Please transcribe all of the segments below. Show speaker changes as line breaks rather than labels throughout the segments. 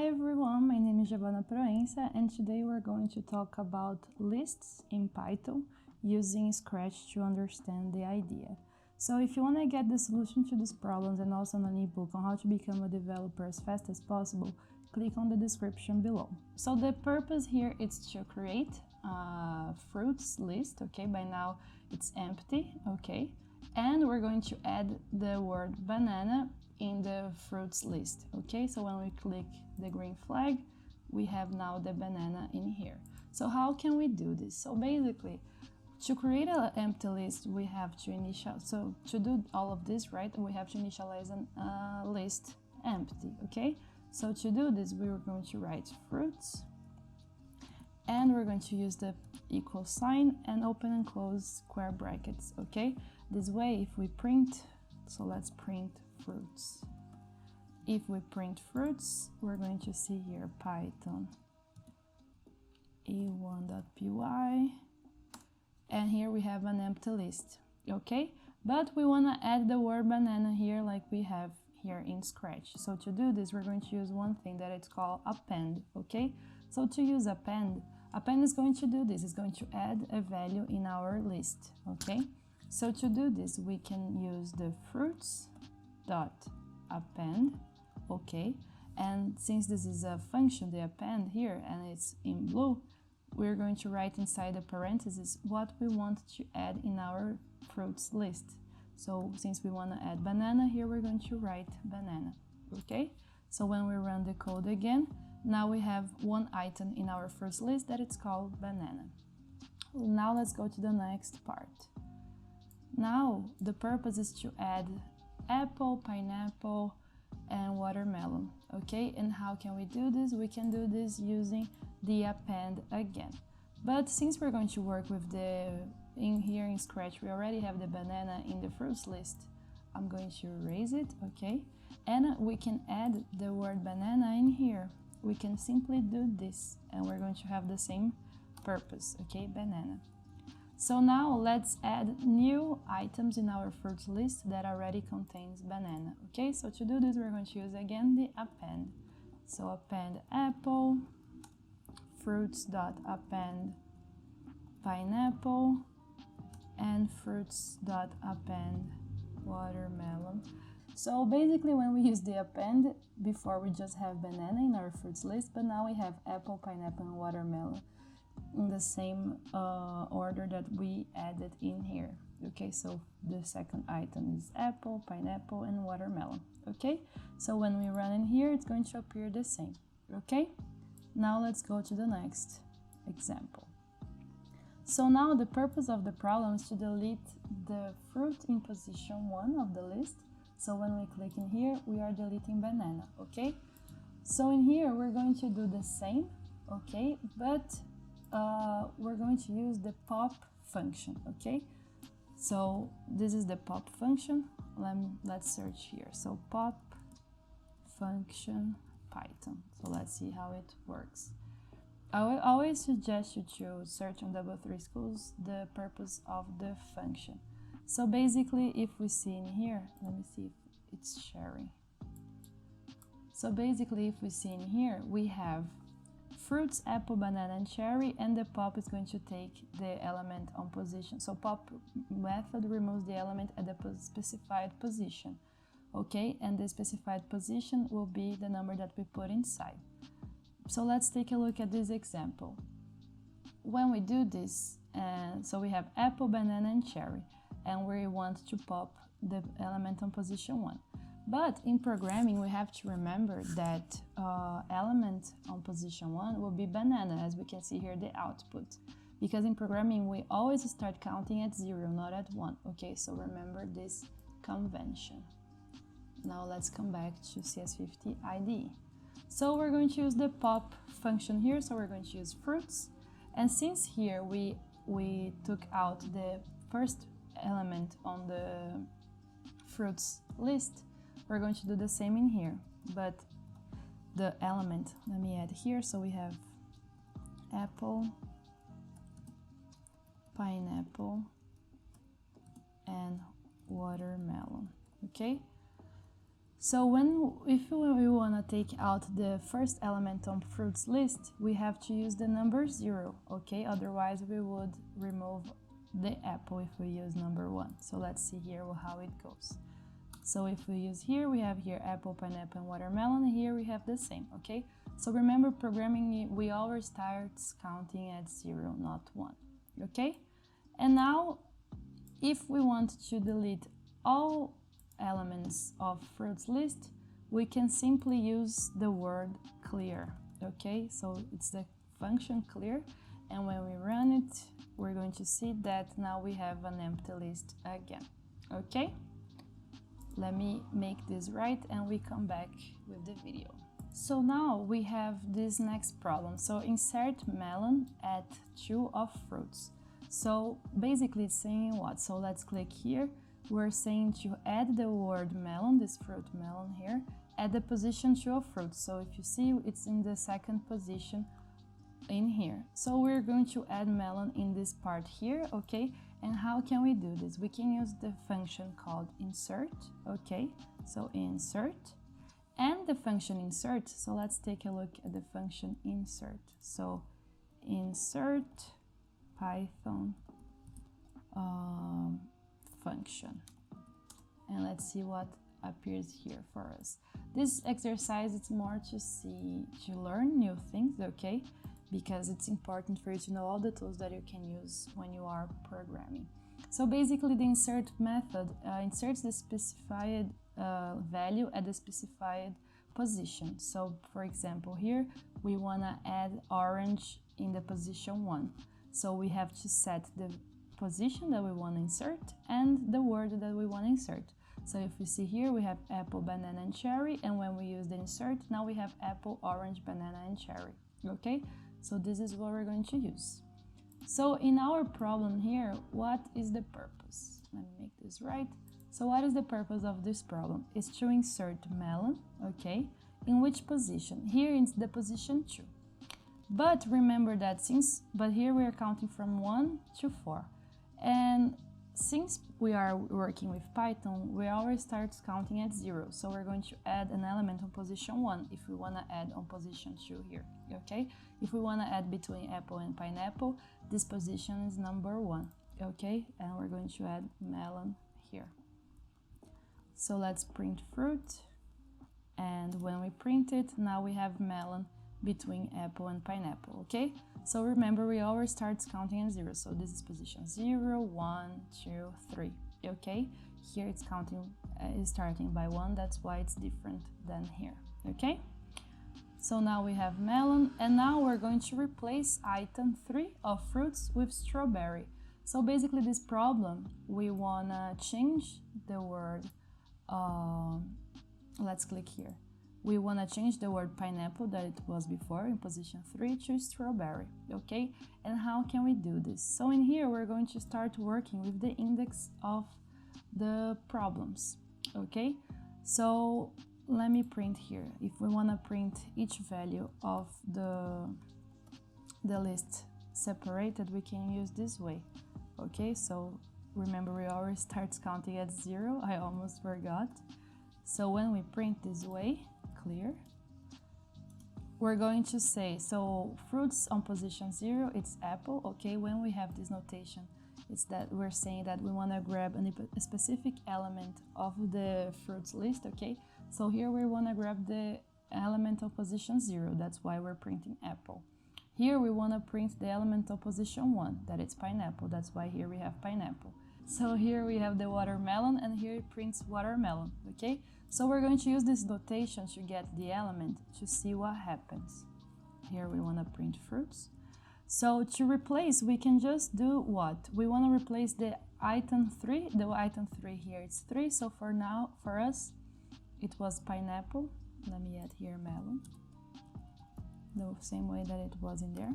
Hi everyone, my name is Giovanna Proença and today we're going to talk about lists in Python using Scratch to understand the idea. So if you want to get the solution to these problems and also an ebook on how to become a developer as fast as possible, click on the description below. So the purpose here is to create a fruits list, okay? By now it's empty, okay? And we're going to add the word banana in the fruits list, okay? So when we click the green flag, we have now the banana in here. So how can we do this? So basically, to create an empty list, we have to to do all of this, right? We have to initialize a list empty, okay? So to do this, we're going to write fruits, and we're going to use the equal sign and open and close square brackets, okay? This way, if we print, so let's print fruits. If we print fruits, we're going to see here Python e1.py, and here we have an empty list, okay? But we want to add the word banana here like we have here in Scratch. So to do this, we're going to use one thing that it's called append, okay? So to use append is going to do this. It's going to add a value in our list, okay? So to do this, we can use the fruits.append, okay? And since this is a function, the append here, and it's in blue, we're going to write inside the parentheses what we want to add in our fruits list. So since we want to add banana, here we're going to write banana, okay? So when we run the code again, now we have one item in our fruits list that it's called banana. Now let's go to the next part. Now the purpose is to add apple, pineapple, and watermelon, okay? And how can we do this? We can do this using the append again. But since we're going to work with here in Scratch, we already have the banana in the fruits list. I'm going to erase it, okay? And we can add the word banana in here. We can simply do this, and we're going to have the same purpose, okay? Banana. So now let's add new items in our fruits list that already contains banana, okay? So to do this, we're going to use again the append. So append apple, fruits.append pineapple, and fruits.append watermelon. So basically when we use the append, before we just have banana in our fruits list, but now we have apple, pineapple, and watermelon in the same order that we added in here, okay? So the second item is apple, pineapple, and watermelon, okay? So when we run in here, it's going to appear the same, okay? Now let's go to the next example. So now the purpose of the problem is to delete the fruit in position 1 of the list. So when we click in here, we are deleting banana, okay? So in here, we're going to do the same, okay? But we're going to use the pop function, okay? So this is the pop function. Let's search here. So pop function Python. So let's see how it works. I will always suggest you to search on Double3 Schools the purpose of the function. So basically, if we see in here, let me see if it's sharing. So basically, if we see in here, we have fruits, apple, banana, and cherry, and the pop is going to take the element on position. So pop method removes the element at the specified position, okay? And the specified position will be the number that we put inside. So let's take a look at this example. When we do this, so we have apple, banana, and cherry, and we want to pop the element on position 1. But in programming, we have to remember that element on position 1 will be banana, as we can see here the output. Because in programming, we always start counting at 0, not at 1. Okay, so remember this convention. Now let's come back to CS50 IDE. So we're going to use the pop function here, so we're going to use fruits. And since here we took out the first element on the fruits list, we're going to do the same in here, but the element, let me add here, so we have apple, pineapple, and watermelon, okay? So if we want to take out the first element on fruits list, we have to use the number 0, okay? Otherwise we would remove the apple if we use number 1. So let's see here how it goes. So if we use here, we have here apple, pineapple, and watermelon. Here we have the same, okay? So remember, programming, we always start counting at 0, not 1, okay? And now, if we want to delete all elements of fruits list, we can simply use the word clear, okay? So it's the function clear, and when we run it, we're going to see that now we have an empty list again, okay? Let me make this right and we come back with the video. So now we have this next problem. So insert melon at 2 of fruits. So basically it's saying what? So let's click here. We're saying to add the word melon, this fruit melon here, at the position 2 of fruits. So if you see, it's in the second position in here. So we're going to add melon in this part here, okay? And how can we do this? We can use the function called insert, okay? So insert, and the function insert. So let's take a look at the function insert. So insert Python function, and let's see what appears here for us. This exercise is more to learn new things, okay? Because it's important for you to know all the tools that you can use when you are programming. So basically the insert method inserts the specified value at the specified position. So for example here we want to add orange in the position 1. So we have to set the position that we want to insert and the word that we want to insert. So if we see here we have apple, banana, and cherry, and when we use the insert, now we have apple, orange, banana, and cherry, okay? So this is what we're going to use. So in our problem here, what is the purpose? Let me make this right. So what is the purpose of this problem? It's to insert melon, okay? In which position? Here it's the position 2. But remember that but here we are counting from 1 to 4. And since we are working with Python, we always start counting at 0. So we're going to add an element on position 1 if we want to add on position 2 here, okay? If we want to add between apple and pineapple, this position is number 1, okay? And we're going to add melon here. So let's print fruit. And when we print it, now we have melon between apple and pineapple, okay? So remember, we always start counting at 0. So this is position 0, 1, 2, 3, okay? Here it's counting, is starting by 1. That's why it's different than here, okay? So now we have melon, and now we're going to replace item 3 of fruits with strawberry. So basically this problem, we wanna change the word, let's click here. We want to change the word pineapple that it was before in position 3 to strawberry, okay? And how can we do this? So in here, we're going to start working with the index of the problems, okay? So let me print here. If we want to print each value of the list separated, we can use this way, okay? So remember, we always start counting at 0. I almost forgot. So when we print this way, clear, we're going to say, so fruits on position 0, it's apple, okay? When we have this notation, it's that we're saying that we want to grab a specific element of the fruits list, okay? So here we want to grab the element of position 0, that's why we're printing apple. Here we want to print the element of position 1, that it's pineapple, that's why here we have pineapple. So here we have the watermelon, and here it prints watermelon, okay? So we're going to use this notation to get the element to see what happens. Here we want to print fruits. So to replace, we can just do what? We want to replace the item 3. The item 3 here, it's 3. So for now, for us, it was pineapple. Let me add here melon. The same way that it was in there.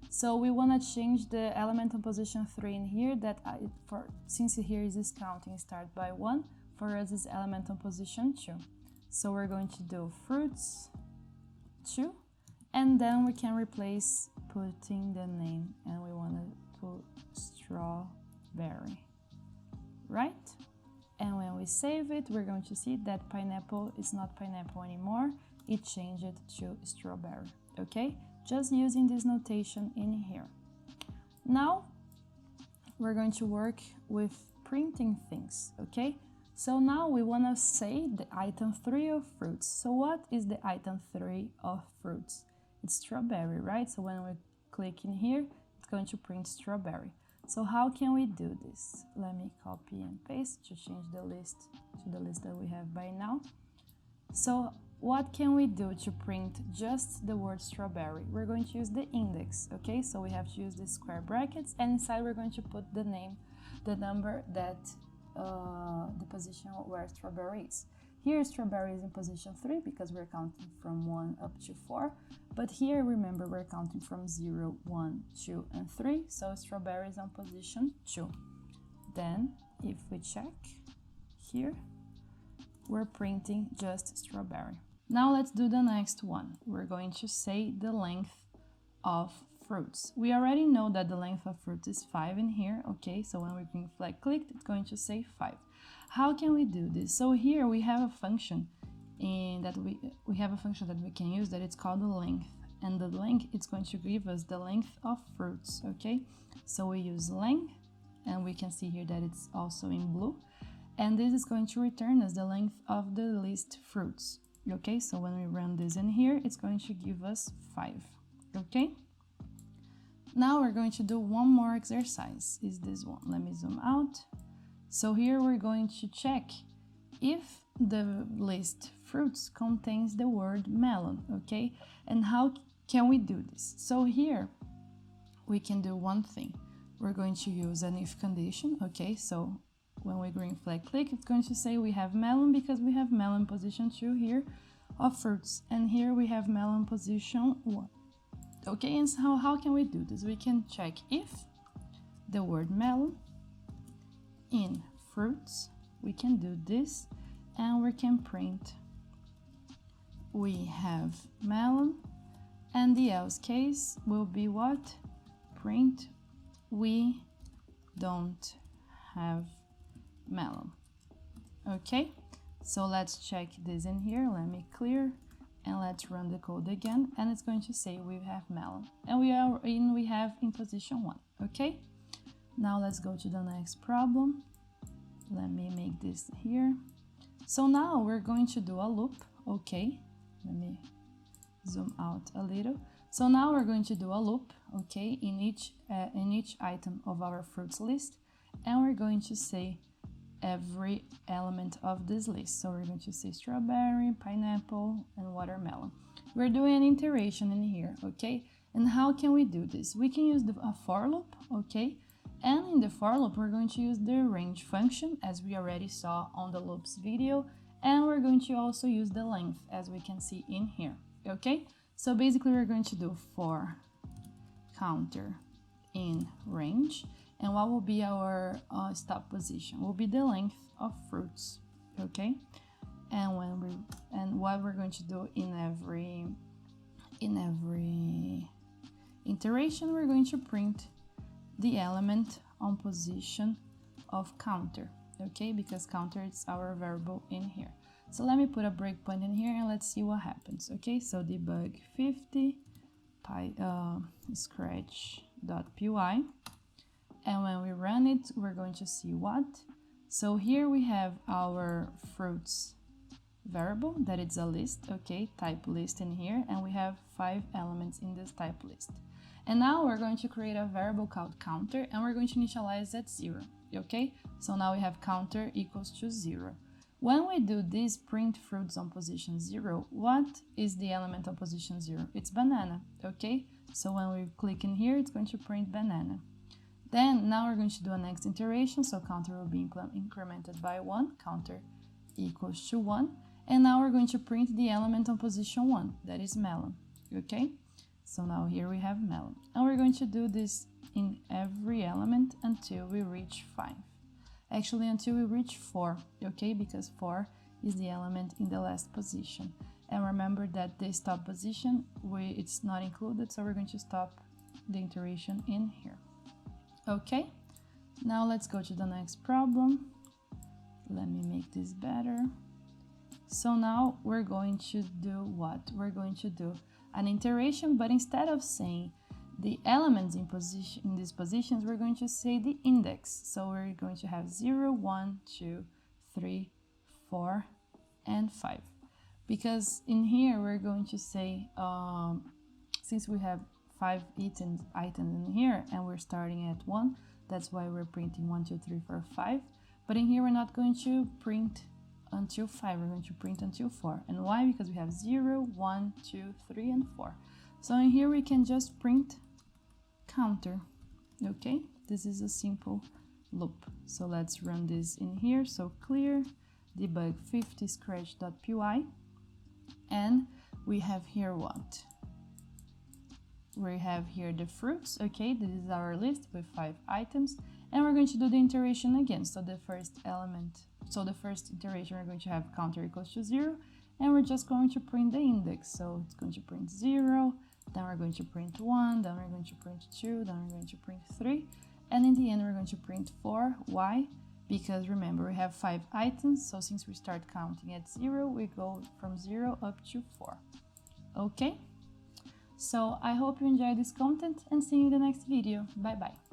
So we want to change the element on position 3 in here, since here is this counting start by 1, for us is element on position 2. So we're going to do fruits 2, and then we can replace putting the name, and we want to put strawberry, right? And when we save it, we're going to see that pineapple is not pineapple anymore. It changed it to strawberry, okay? Just using this notation in here. Now, we're going to work with printing things, okay? So now we want to say the item 3 of fruits. So what is the item 3 of fruits? It's strawberry, right? So when we click in here, it's going to print strawberry. So how can we do this? Let me copy and paste to change the list to the list that we have by now. So what can we do to print just the word strawberry? We're going to use the index, okay? So we have to use the square brackets, and inside we're going to put the name, the number that the position where strawberry is. Here strawberry is in position 3 because we're counting from 1 up to 4. But here, remember, we're counting from 0, 1, 2, and 3. So strawberry is on position 2. Then, if we check here, we're printing just strawberry. Now let's do the next one. We're going to say the length of fruits. We already know that the length of fruits is 5 in here, okay? So when we green flag clicked, it's going to say 5. How can we do this? So here we have a function that we can use that it's called the length. And the length, it's going to give us the length of fruits, okay? So we use length, and we can see here that it's also in blue. And this is going to return us the length of the list fruits, okay? So when we run this in here, it's going to give us 5, okay? Now we're going to do one more exercise, is this one. Let me zoom out. So here we're going to check if the list fruits contains the word melon, okay? And how can we do this? So here we can do one thing. We're going to use an if condition, okay? So when we green flag click, it's going to say we have melon because we have melon position 2 here of fruits. And here we have melon position 1. Okay, and so how can we do this? We can check if the word melon in fruits, we can do this, and we can print we have melon, and the else case will be what? Print we don't have melon. Okay, so let's check this in here. Let me clear and let's run the code again, and it's going to say we have melon, and we have in position 1. Okay, now let's go to the next problem. Let me make this here. So now we're going to do a loop. Okay, let me zoom out a little. So now we're going to do a loop, okay, in each item of our fruits list, and we're going to say every element of this list. So we're going to say strawberry, pineapple, and watermelon. We're doing an iteration in here, okay? And how can we do this? We can use a for loop, okay? And in the for loop, we're going to use the range function, as we already saw on the loops video, and we're going to also use the length, as we can see in here, okay? So basically, we're going to do for counter in range, and what will be our stop position? Will be the length of fruits, okay? And what we're going to do in every iteration, we're going to print the element on position of counter, okay? Because counter is our variable in here. So let me put a breakpoint in here and let's see what happens, okay? So debug 50 scratch.py, and when we run it, we're going to see what? So here we have our fruits variable, that is a list, okay? Type list in here, and we have 5 elements in this type list. And now we're going to create a variable called counter, and we're going to initialize at 0, okay? So now we have counter equals to 0. When we do this print fruits on position 0, what is the element on position 0? It's banana, okay? So when we click in here, it's going to print banana. Then now we're going to do a next iteration, so counter will be incremented by 1, counter equals to 1, and now we're going to print the element on position 1, that is melon, okay? So now here we have melon, and we're going to do this in every element until we reach 5. Actually, until we reach 4, okay? Because 4 is the element in the last position. And remember that the stop position, it's not included, so we're going to stop the iteration in here. Okay, now let's go to the next problem. let me make this better. So now we're going to do what? We're going to do an iteration, but instead of saying the elements in these positions, we're going to say the index. So we're going to have 0, 1, 2, 3, 4, and 5. Because in here we're going to say, since we have 5 items in here and we're starting at 1, that's why we're printing 1, 2, 3, 4, 5. But in here we're not going to print until 5, we're going to print until 4. And why? Because we have 0, 1, 2, 3, and 4. So in here we can just print counter. Okay, this is a simple loop. So let's run this in here. So clear debug 50 scratch.py, and we have here what? We have here the fruits. Okay, this is our list with 5 items, and we're going to do the iteration again. So the first iteration we're going to have counter equals to 0, and we're just going to print the index. So it's going to print 0, then we're going to print 1, then we're going to print 2, then we're going to print 3, and in the end we're going to print 4. Why? Because remember, we have 5 items, so since we start counting at 0, we go from 0 up to 4. Okay? So I hope you enjoyed this content, and see you in the next video. Bye bye.